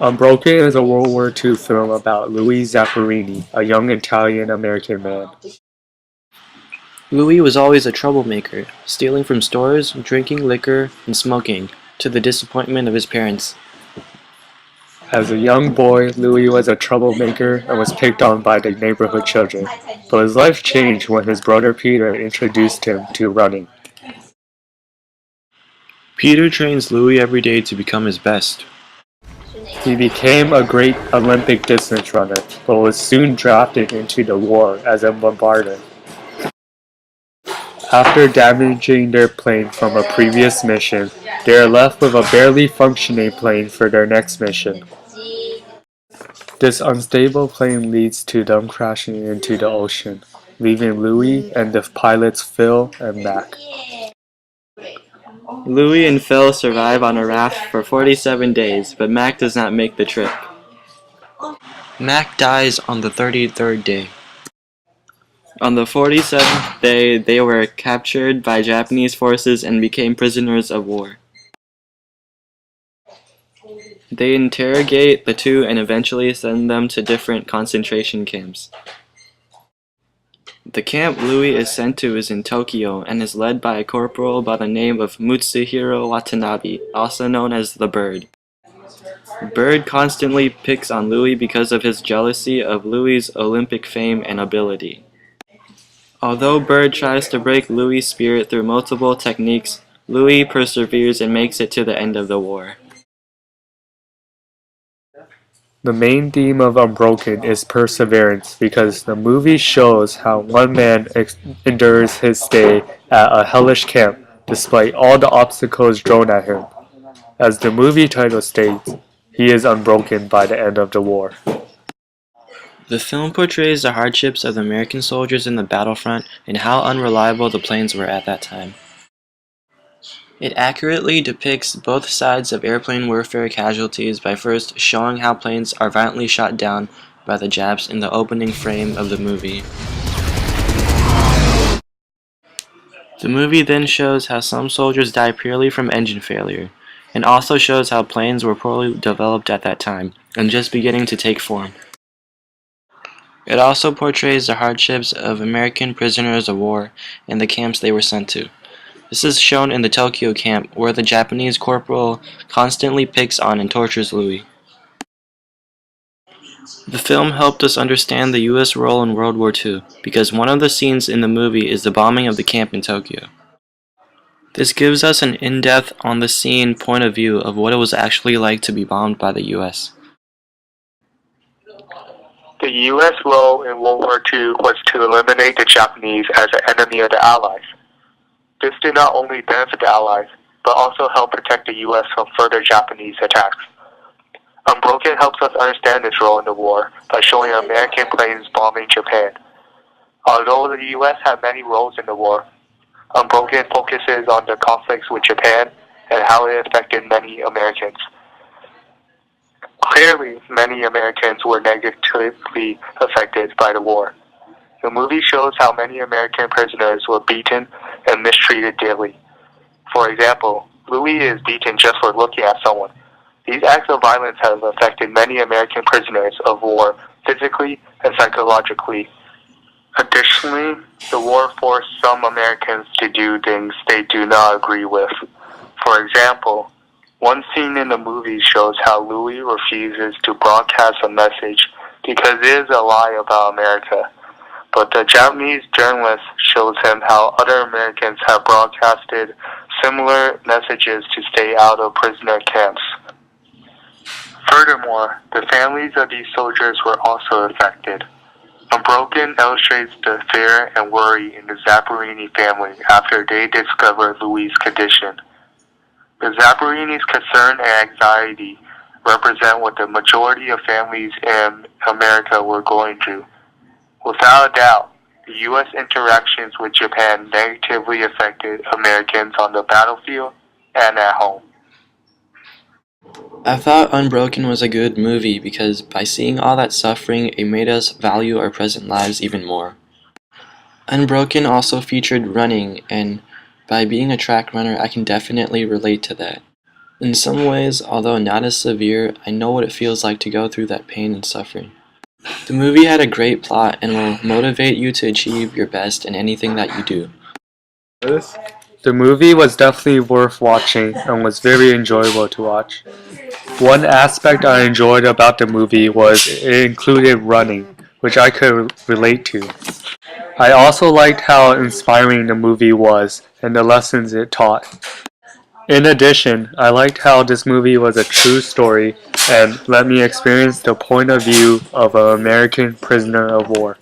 Unbroken is a World War II film about Louis Zapparini, a young Italian-American man. Louis was always a troublemaker, stealing from stores, drinking liquor, and smoking, to the disappointment of his parents. As a young boy, Louis was a troublemaker and was picked on by the neighborhood children, but his life changed when his brother Peter introduced him to running. Peter trains Louis every day to become his best. He became a great Olympic distance runner, but was soon drafted into the war as a bombarder. After damaging their plane from a previous mission, they are left with a barely functioning plane for their next mission. This unstable plane leads to them crashing into the ocean, leaving Louis and the pilots Phil and Mac. Louis and Phil survive on a raft for 47 days, but Mac does not make the trip. Mac dies on the 33rd day. On the 47th day, they were captured by Japanese forces and became prisoners of war. They interrogate the two and eventually send them to different concentration camps. The camp Louis is sent to is in Tokyo and is led by a corporal by the name of Mutsuhiro Watanabe, also known as the Bird. Bird constantly picks on Louis because of his jealousy of Louis' Olympic fame and ability. Although Bird tries to break Louis' spirit through multiple techniques, Louis perseveres and makes it to the end of the war. The main theme of Unbroken is perseverance because the movie shows how one man endures his stay at a hellish camp despite all the obstacles thrown at him. As the movie title states, he is unbroken by the end of the war. The film portrays the hardships of the American soldiers in the battlefront and how unreliable the planes were at that time. It accurately depicts both sides of airplane warfare casualties by first showing how planes are violently shot down by the Japs in the opening frame of the movie. The movie then shows how some soldiers die purely from engine failure, and also shows how planes were poorly developed at that time and just beginning to take form. It also portrays the hardships of American prisoners of war and the camps they were sent to. This is shown in the Tokyo camp, where the Japanese corporal constantly picks on and tortures Louis. The film helped us understand the U.S. role in World War II, because one of the scenes in the movie is the bombing of the camp in Tokyo. This gives us an in-depth, on-the-scene point of view of what it was actually like to be bombed by the U.S. The U.S. role in World War II was to eliminate the Japanese as an enemy of the Allies. This did not only benefit the Allies, but also help protect the U.S. from further Japanese attacks. Unbroken helps us understand this role in the war by showing American planes bombing Japan. Although the U.S. had many roles in the war, Unbroken focuses on the conflicts with Japan and how it affected many Americans. Clearly, many Americans were negatively affected by the war. The movie shows how many American prisoners were beaten and mistreated daily. For example, Louis is beaten just for looking at someone. These acts of violence have affected many American prisoners of war physically and psychologically. Additionally, the war forced some Americans to do things they do not agree with. For example, one scene in the movie shows how Louis refuses to broadcast a message because it is a lie about America. But the Japanese journalist shows him how other Americans have broadcasted similar messages to stay out of prisoner camps. Furthermore, the families of these soldiers were also affected. Unbroken illustrates the fear and worry in the Zapparini family after they discovered Louis' condition. The Zapparinis' concern and anxiety represent what the majority of families in America were going through. Without a doubt, the U.S. interactions with Japan negatively affected Americans on the battlefield and at home. I thought Unbroken was a good movie because by seeing all that suffering, it made us value our present lives even more. Unbroken also featured running, and by being a track runner, I can definitely relate to that. In some ways, although not as severe, I know what it feels like to go through that pain and suffering. The movie had a great plot and will motivate you to achieve your best in anything that you do. The movie was definitely worth watching and was very enjoyable to watch. One aspect I enjoyed about the movie was it included running, which I could relate to. I also liked how inspiring the movie was and the lessons it taught. In addition, I liked how this movie was a true story and let me experience the point of view of an American prisoner of war.